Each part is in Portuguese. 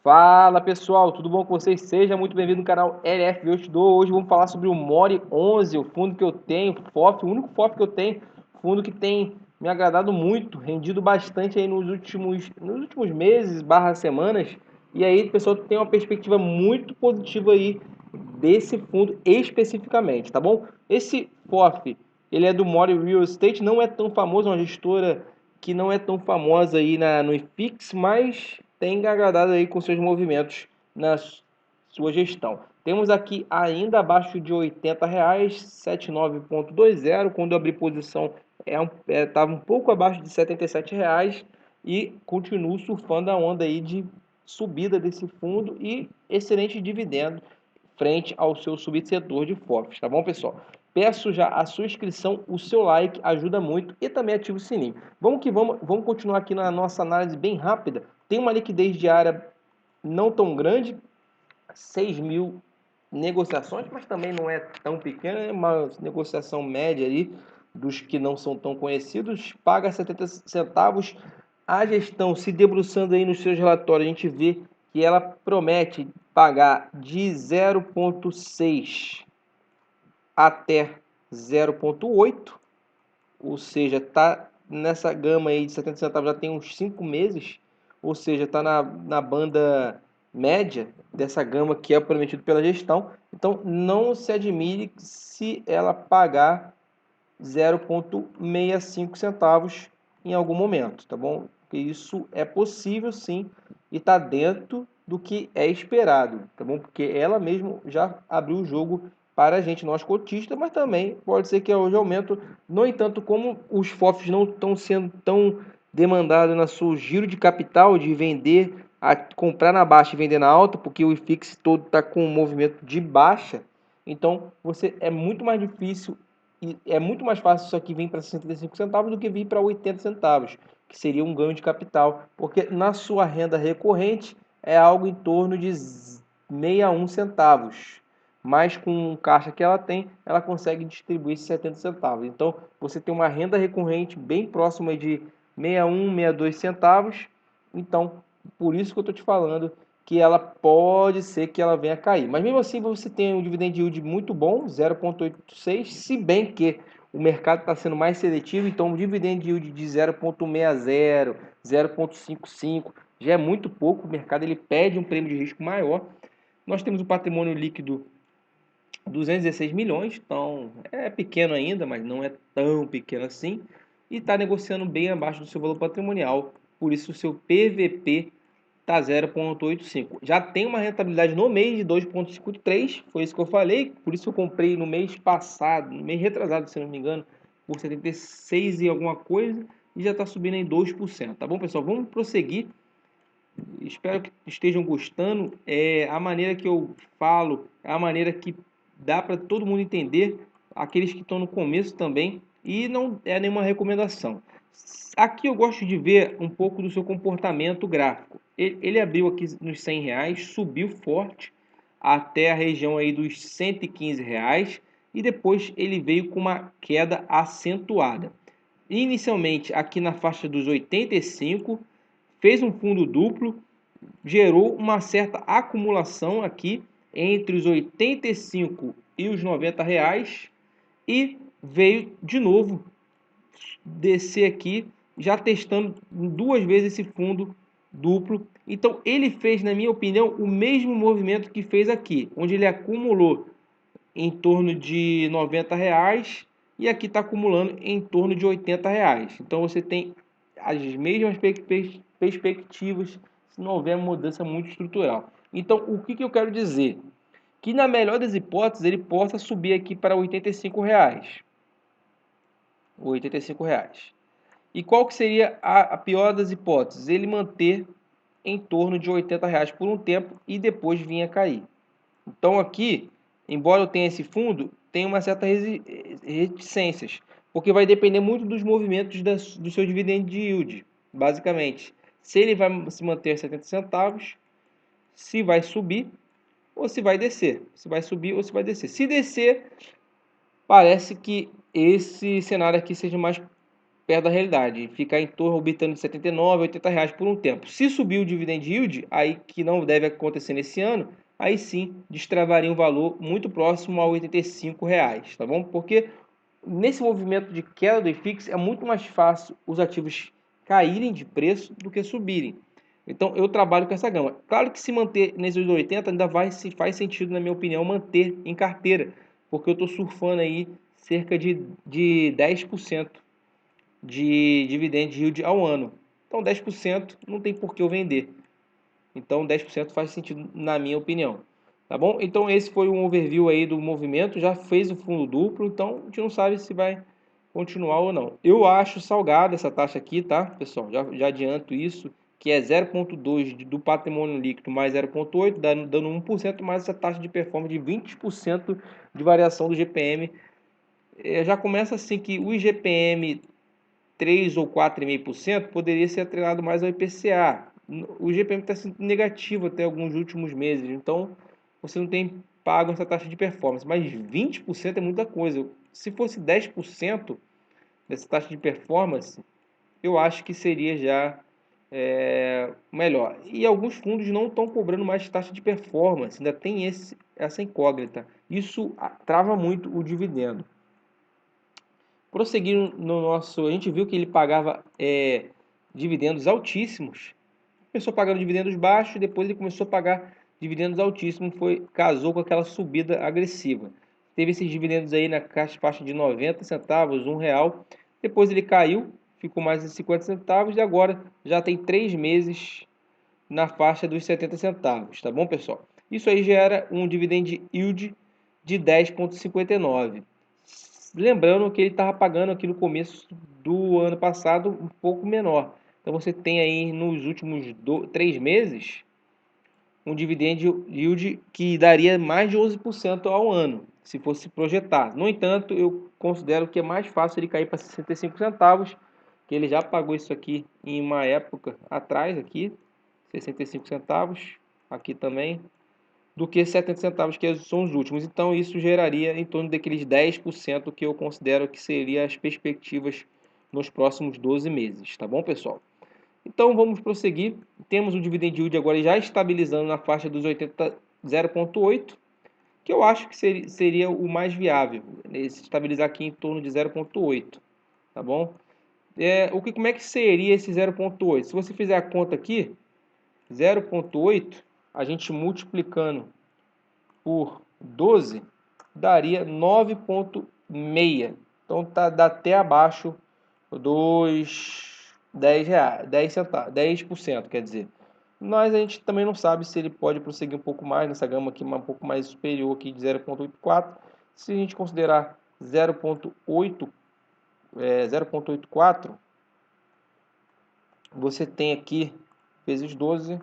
Fala pessoal, tudo bom com vocês? Seja muito bem-vindo no canal LF Investidor. Hoje vamos falar sobre o More 11, o fundo que eu tenho, FOF, o único FOF que eu tenho, fundo que tem me agradado muito, rendido bastante aí nos últimos meses, semanas. E aí, pessoal, tem uma perspectiva muito positiva aí desse fundo especificamente, tá bom? Esse FOF, ele é do More Real Estate, não é tão famoso, é uma gestora que não é tão famosa aí no IFIX, mas tem agradado aí com seus movimentos na sua gestão. Temos aqui ainda abaixo de R$ 80, 79,20. Quando eu abri posição estava um pouco abaixo de R$ 77 e continuo surfando a onda aí de subida desse fundo e excelente dividendo frente ao seu subsetor de FOFs, tá bom, pessoal? Peço já a sua inscrição, o seu like ajuda muito e também ativa o sininho. Vamos que vamos continuar aqui na nossa análise bem rápida. Tem uma liquidez diária não tão grande, 6 mil negociações, mas também não é tão pequena, é uma negociação média ali dos que não são tão conhecidos, paga 70 centavos. A gestão, se debruçando aí nos seus relatórios, a gente vê que ela promete pagar de 0,6 até 0,8, ou seja, está nessa gama aí de 70 centavos já tem uns 5 meses, ou seja, está na banda média dessa gama que é prometido pela gestão. Então, não se admire se ela pagar 0,65 centavos em algum momento, tá bom? Porque isso é possível sim e está dentro do que é esperado, tá bom? Porque ela mesmo já abriu o jogo para a gente, nós cotistas, mas também pode ser que hoje aumente. No entanto, como os FOFs não estão sendo tão demandados na seu giro de capital, de vender, comprar na baixa e vender na alta, porque o IFIX todo está com um movimento de baixa, então você é muito mais difícil e é muito mais fácil isso aqui vir para 65 centavos do que vir para 80 centavos, que seria um ganho de capital, porque na sua renda recorrente é algo em torno de 61 centavos. Mas com o caixa que ela tem, ela consegue distribuir 70 centavos. Então, você tem uma renda recorrente bem próxima de 61, 62 centavos. Então, por isso que eu estou te falando que ela pode ser que ela venha a cair. Mas mesmo assim, você tem um dividend yield muito bom, 0,86, se bem que o mercado está sendo mais seletivo, então um dividend yield de 0,60, 0,55 já é muito pouco, o mercado ele pede um prêmio de risco maior. Nós temos um patrimônio líquido 216 milhões, então é pequeno ainda, mas não é tão pequeno assim, e está negociando bem abaixo do seu valor patrimonial, por isso o seu PVP está 0,85. Já tem uma rentabilidade no mês de 2,53, foi isso que eu falei, por isso eu comprei no mês passado, no mês retrasado, se não me engano, por 76 e alguma coisa, e já está subindo em 2%, tá bom, pessoal? Vamos prosseguir. Espero que estejam gostando. A maneira que eu falo é a maneira que dá para todo mundo entender, aqueles que estão no começo também, e não é nenhuma recomendação. Aqui eu gosto de ver um pouco do seu comportamento gráfico. Ele abriu aqui nos R$ 100, subiu forte até a região aí dos R$ 115 e depois ele veio com uma queda acentuada. Inicialmente aqui na faixa dos 85, fez um fundo duplo, gerou uma certa acumulação aqui entre os 85 e os R$ 90 e veio de novo descer aqui, já testando duas vezes esse fundo duplo. Então ele fez, na minha opinião, o mesmo movimento que fez aqui, onde ele acumulou em torno de R$ 90 e aqui está acumulando em torno de R$ 80. Então você tem as mesmas perspectivas se não houver mudança muito estrutural. Então o que eu quero dizer? Que na melhor das hipóteses ele possa subir aqui para R$ 85. R$ 85. E qual que seria a pior das hipóteses? Ele manter em torno de R$ 80 por um tempo e depois vir a cair. Então aqui, embora eu tenha esse fundo, tem uma certa reticências, porque vai depender muito dos movimentos do seu dividend yield, basicamente. Se ele vai se manter a 70 centavos, se vai subir ou se vai descer. Se vai subir ou se vai descer. Se descer, parece que esse cenário aqui seja mais perto da realidade, ficar em torno orbitando de 79, 80 reais por um tempo. Se subir o dividend yield, aí que não deve acontecer nesse ano, aí sim destravaria um valor muito próximo a 85 reais, tá bom? Porque nesse movimento de queda do IFIX é muito mais fácil os ativos caírem de preço do que subirem. Então eu trabalho com essa gama. Claro que se manter nesses 80 ainda faz sentido, na minha opinião, manter em carteira, porque eu estou surfando aí cerca de 10% de dividend yield ao ano. Então 10% não tem por que eu vender. Então 10% faz sentido na minha opinião. Tá bom? Então esse foi um overview aí do movimento, já fez o fundo duplo, então a gente não sabe se vai continuar ou não. Eu acho salgada essa taxa aqui, tá, pessoal? Já adianto isso, que é 0,2 do patrimônio líquido mais 0,8, dando 1%, mais essa taxa de performance de 20% de variação do GPM. Já começa assim que o IGPM 3 ou 4,5% poderia ser atrelado mais ao IPCA. O IGPM está sendo negativo até alguns últimos meses, então você não tem pago essa taxa de performance, mas 20% é muita coisa. Se fosse 10% dessa taxa de performance, eu acho que seria já melhor. E alguns fundos não estão cobrando mais taxa de performance, ainda tem essa incógnita. Isso trava muito o dividendo. Prosseguindo no nosso, a gente viu que ele pagava dividendos altíssimos. Começou pagando dividendos baixos, depois ele começou a pagar dividendos altíssimos, casou com aquela subida agressiva. Teve esses dividendos aí na faixa de 90 centavos, R$1. Depois ele caiu, ficou mais de 50 centavos e agora já tem 3 meses na faixa dos 70 centavos, tá bom, pessoal? Isso aí gera um dividend yield de 10,59. Lembrando que ele estava pagando aqui no começo do ano passado um pouco menor. Então você tem aí nos últimos 3 meses um dividend yield que daria mais de 11% ao ano, se fosse projetar. No entanto, eu considero que é mais fácil ele cair para 65 centavos, que ele já pagou isso aqui em uma época atrás, aqui, 65 centavos, aqui também, do que 70 centavos, que são os últimos. Então, isso geraria em torno daqueles 10% que eu considero que seriam as perspectivas nos próximos 12 meses. Tá bom, pessoal? Então, vamos prosseguir. Temos o dividend yield agora já estabilizando na faixa dos 80, 0,8, que eu acho que seria o mais viável, estabilizar aqui em torno de 0,8, tá bom? Como é que seria esse 0,8? Se você fizer a conta aqui, 0,8, a gente multiplicando por 12, daria 9,6. Então dá até abaixo dos 10 reais, 10 centavos, 10%, quer dizer. Mas a gente também não sabe se ele pode prosseguir um pouco mais nessa gama aqui, um pouco mais superior aqui de 0,84. Se a gente considerar 0,84, você tem aqui vezes 12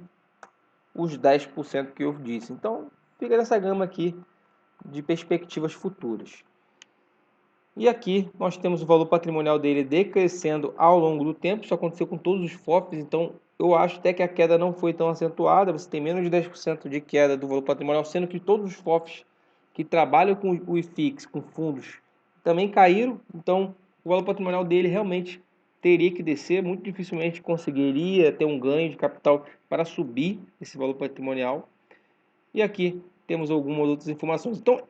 os 10% que eu disse. Então, fica nessa gama aqui de perspectivas futuras. E aqui nós temos o valor patrimonial dele decrescendo ao longo do tempo. Isso aconteceu com todos os FOFs, então eu acho até que a queda não foi tão acentuada. Você tem menos de 10% de queda do valor patrimonial, sendo que todos os FOFs que trabalham com o IFIX, com fundos, também caíram. Então o valor patrimonial dele realmente teria que descer. Muito dificilmente conseguiria ter um ganho de capital para subir esse valor patrimonial. E aqui temos algumas outras informações. Então,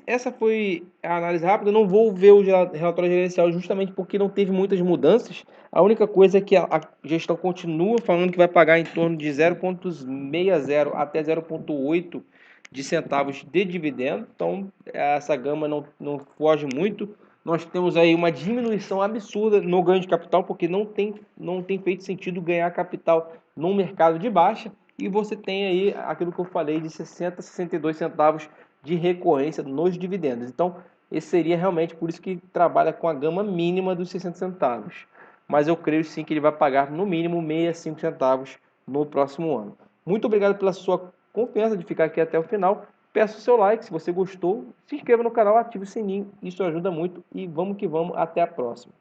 essa foi a análise rápida. Eu não vou ver o relatório gerencial justamente porque não teve muitas mudanças. A única coisa é que a gestão continua falando que vai pagar em torno de 0,60 até 0,8 de centavos de dividendo. Então, essa gama não foge muito. Nós temos aí uma diminuição absurda no ganho de capital, porque não tem feito sentido ganhar capital no mercado de baixa. E você tem aí aquilo que eu falei de 60 a 62 centavos de recorrência nos dividendos. Então, esse seria realmente por isso que trabalha com a gama mínima dos 60 centavos. Mas eu creio sim que ele vai pagar no mínimo 65 centavos no próximo ano. Muito obrigado pela sua confiança de ficar aqui até o final. Peço o seu like se você gostou. Se inscreva no canal, ative o sininho. Isso ajuda muito. E vamos que vamos. Até a próxima.